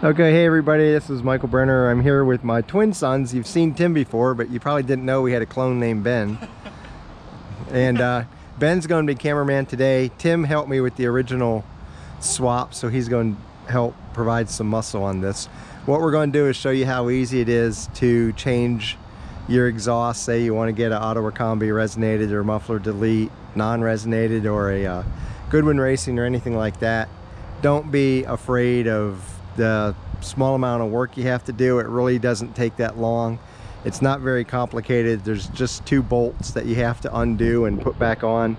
Okay, hey everybody, this is Michael Brenner. I'm here with my twin sons. You've seen Tim before, but you probably didn't know we had a clone named Ben. And Ben's going to be cameraman today. Tim helped me with the original swap, so he's going to help provide some muscle on this. What we're going to do is show you how easy it is to change your exhaust. Say you want to get an auto recombi resonated or muffler delete, non-resonated, or a Goodwin Racing or anything like that. Don't be afraid of the small amount of work you have to do. It really doesn't take that long. It's not very complicated. There's just 2 bolts that you have to undo and put back on,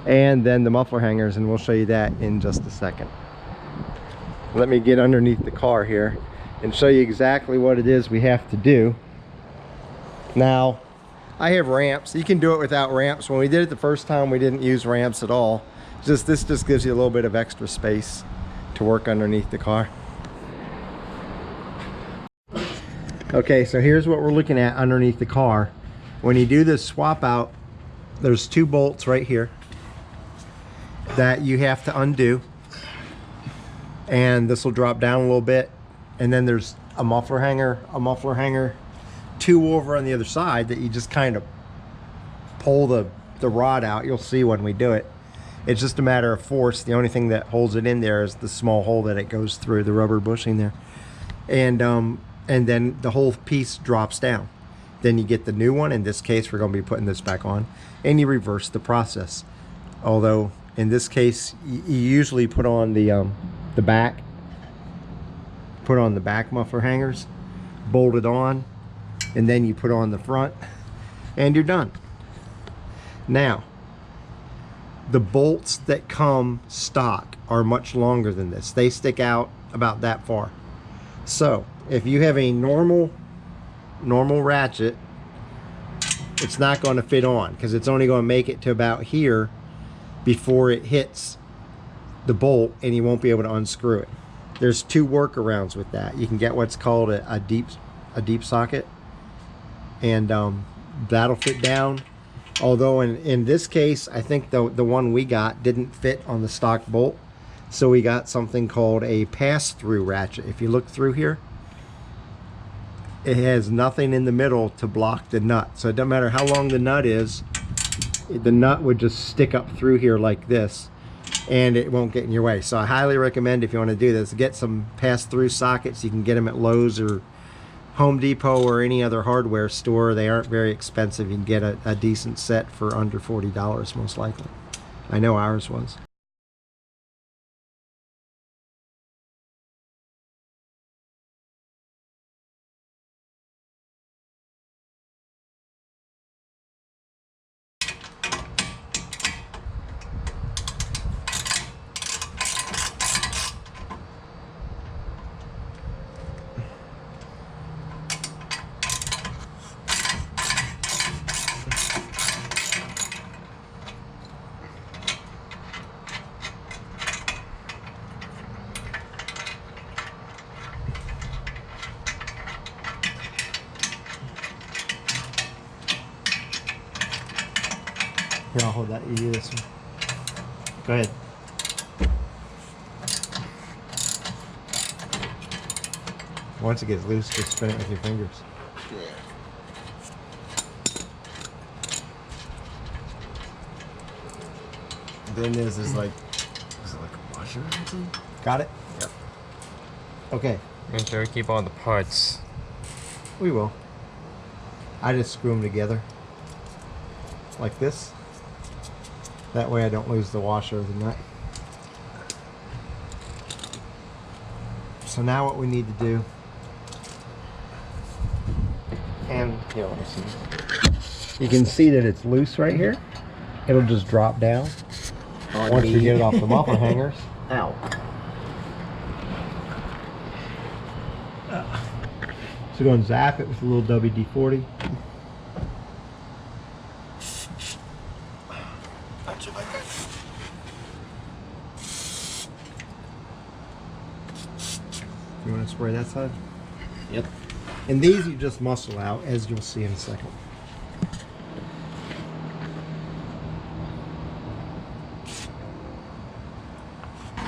and then the muffler hangers, and we'll show you that in just a second. Let me get underneath the car here and show you exactly what it is we have to do. Now, I have ramps. You can do it without ramps. When we did it the first time, we didn't use ramps at all. This just gives you a little bit of extra space to work underneath the car. Okay, so here's what we're looking at underneath the car. When you do this swap out, there's 2 bolts right here that you have to undo, and this will drop down a little bit, and then there's a muffler hanger, 2 over on the other side that you just kind of pull the rod out. You'll see when we do it. It's just a matter of force. The only thing that holds it in there is the small hole that it goes through, the rubber bushing there. And then the whole piece drops down. Then you get the new one. In this case, we're going to be putting this back on, and you reverse the process. Although in this case, you usually put on the back muffler hangers, bolt it on, and then you put on the front, and you're done. Now, the bolts that come stock are much longer than this. They stick out about that far. So if you have a normal ratchet, it's not going to fit on, because it's only going to make it to about here before it hits the bolt, and you won't be able to unscrew it. There's 2 workarounds with that. You can get what's called a deep socket, and that'll fit down. Although in this case, I think the one we got didn't fit on the stock bolt, so we got something called a pass-through ratchet. If you look through here, it has nothing in the middle to block the nut, so it doesn't matter how long the nut is, the nut would just stick up through here like this, and it won't get in your way. So I highly recommend, if you want to do this, get some pass-through sockets. You can get them at Lowe's or Home Depot or any other hardware store. They aren't very expensive. You can get a decent set for under $40 most likely. I know ours was. Here, I'll hold that. You do this one. Go ahead. Once it gets loose, just spin it with your fingers. Then there's this like, is it like a washer or something? Got it? Yep. Okay. Make sure we keep all the parts. We will. I just screw them together like this. That way I don't lose the washer or the nut. So now what we need to do, and you know, you can see that it's loose right here. It'll just drop down once you get it off the muffler hangers. Ow. So go and zap it with a little WD-40. You want to spray that side? Yep. And these you just muscle out, as you'll see in a second.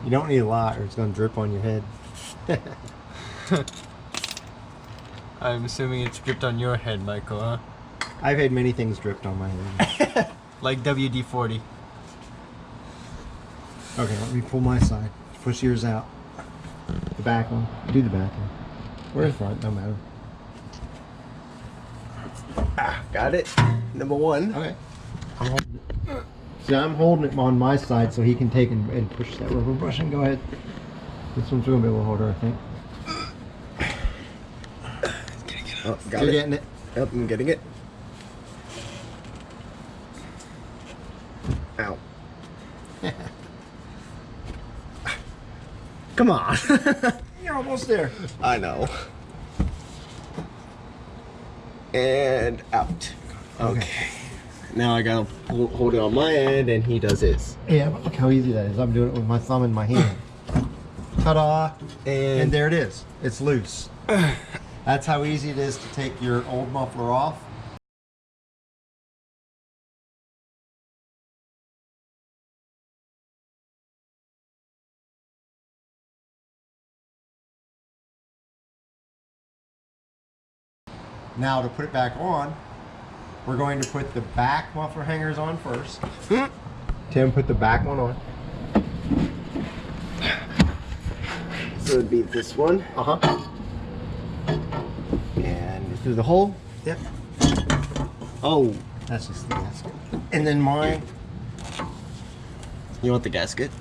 You don't need a lot or it's going to drip on your head. I'm assuming it's dripped on your head, Michael, huh? I've had many things dripped on my head. Like WD-40. Okay, let me pull my side. Push yours out. The back one. Do the back one. Where's front? No matter. Got it. Number one. Okay. I'm holding it. See, I'm holding it on my side so he can take and push that rubber brush and go ahead. This one's going to be a little harder, I think. Oh, got You're it. getting it. Yep, I'm getting it. Ow. Come on. You're almost there. I know. And out. Okay. Now I gotta hold it on my end and he does his. Yeah, but look how easy that is. I'm doing it with my thumb in my hand. Ta-da! And there it is. It's loose. That's how easy it is to take your old muffler off. Now to put it back on, we're going to put the back muffler hangers on first. Tim, put the back one on. So it'd be this one. Uh-huh. And through the hole. Yep. Oh, That's just the gasket. And then mine. you want the gasket?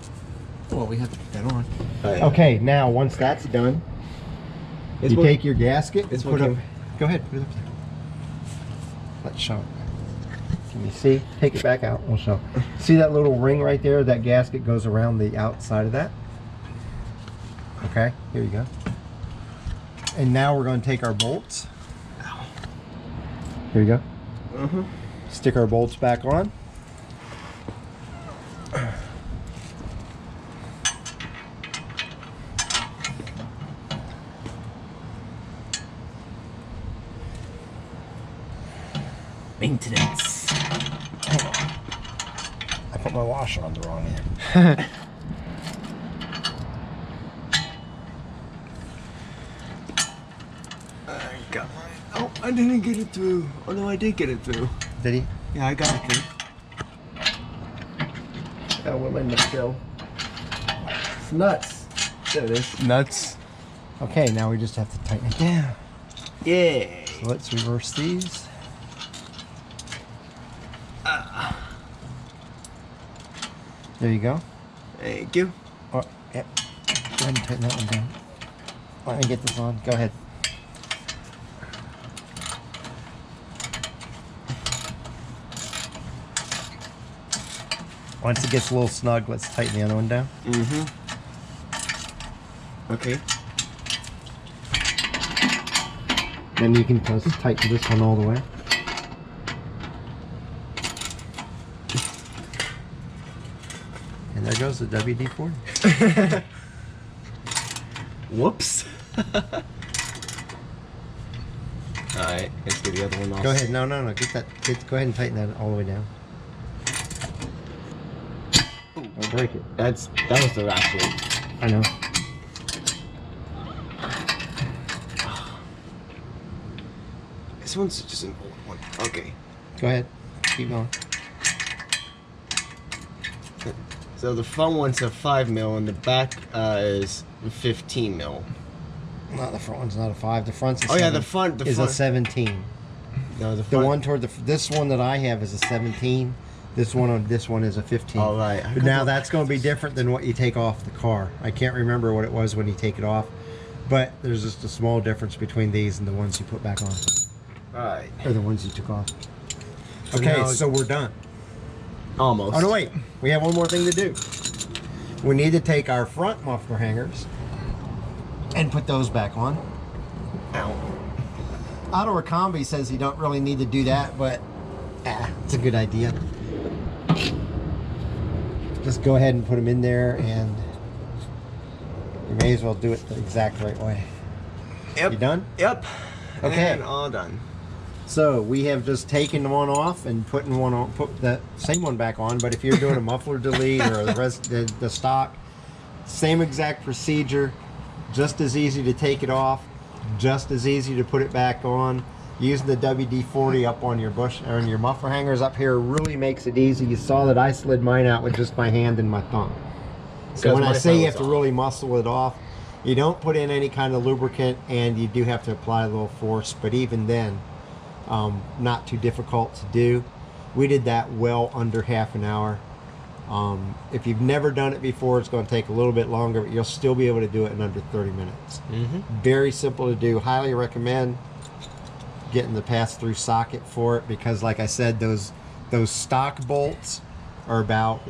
Well, we have to put that on. Oh, yeah. Okay, now once that's done, It's you one- take your gasket it's and one put up. came- Go ahead, put it up there. Let's show it. Can you see? Take it back out. We'll show. See that little ring right there? That gasket goes around the outside of that. Okay, here you go. And now we're going to take our bolts. Here you go. Mm-hmm. Stick our bolts back on. Maintenance. I put my washer on the wrong end. I got mine. Oh, I didn't get it through. Oh no, I did get it through. Did he? Yeah, I got it through. Oh, we're letting it go. It's nuts. There it is. Nuts. Okay, now we just have to tighten it down. Yeah. So let's reverse these. There you go. Thank you. Oh, yep. Go ahead and tighten that one down. Let me get this on. Go ahead. Once it gets a little snug, let's tighten the other one down. Mm-hmm. Okay. Then you can just tighten this one all the way. And there goes the WD-40. Whoops. Alright, let's get the other one off. Go ahead. No. Get that. Go ahead and tighten that all the way down. Don't break it. That was the last one. I know. This one's just an old one. Okay. Go ahead. Keep going. So the front one's a 5 mil and the back is 15 mil. Not the front one's not a 5. The front's a Oh yeah, 7 the front is a 17. No, the The front. one toward this one that I have is a 17. This one is a 15. All right. But now that's going to be different than what you take off the car. I can't remember what it was when you take it off, but there's just a small difference between these and the ones you put back on, Alright. or the ones you took off. So Okay, now- so we're done. Almost. Oh no, wait. We have one more thing to do. We need to take our front muffler hangers and put those back on. Ow. Otto Combi says you don't really need to do that, but it's a good idea. Just go ahead and put them in there, and you may as well do it the exact right way. Yep. You done? Yep. Okay. And all done. So we have just taken one off and put the same one back on. But if you're doing a muffler delete or the stock, same exact procedure. just as easy to take it off, just as easy to put it back on. Using the WD-40 up on your bush or on your muffler hangers up here really makes it easy. You saw that I slid mine out with just my hand and my thumb. So when I say you have to really muscle it off, you don't put in any kind of lubricant, and you do have to apply a little force, but even then, not too difficult to do. We did that well under half an hour. If you've never done it before, it's going to take a little bit longer, but you'll still be able to do it in under 30 minutes. Very simple to do. Highly recommend getting the pass-through socket for it, because like I said, those stock bolts are about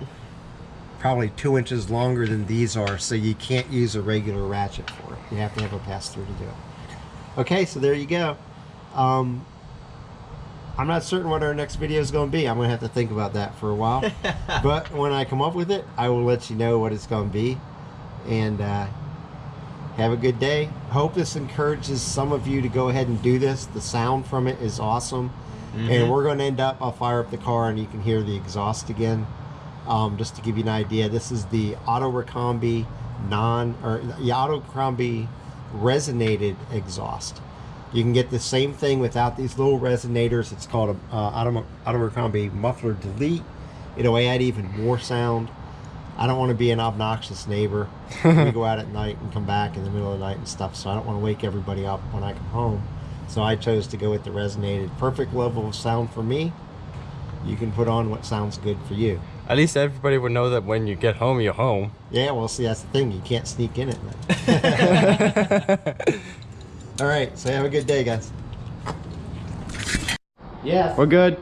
probably 2 inches longer than these are, so you can't use a regular ratchet for it. You have to have a pass-through to do it. Okay, so there you go. I'm not certain what our next video is going to be. I'm going to have to think about that for a while. But when I come up with it, I will let you know what it's going to be. And have a good day. Hope this encourages some of you to go ahead and do this. The sound from it is awesome. And we're going to end up, I'll fire up the car and you can hear the exhaust again. Just to give you an idea, this is the Auto Recombi Auto Recombi resonated exhaust. You can get the same thing without these little resonators. It's called a Auto Recombi muffler delete. It'll add even more sound. I don't want to be an obnoxious neighbor. We go out at night and come back in the middle of the night and stuff, so I don't want to wake everybody up when I come home. So I chose to go with the resonated. Perfect level of sound for me. You can put on what sounds good for you. At least everybody would know that when you get home, you're home. Yeah, well, see, that's the thing. You can't sneak in it then. All right, so have a good day, guys. Yes. We're good.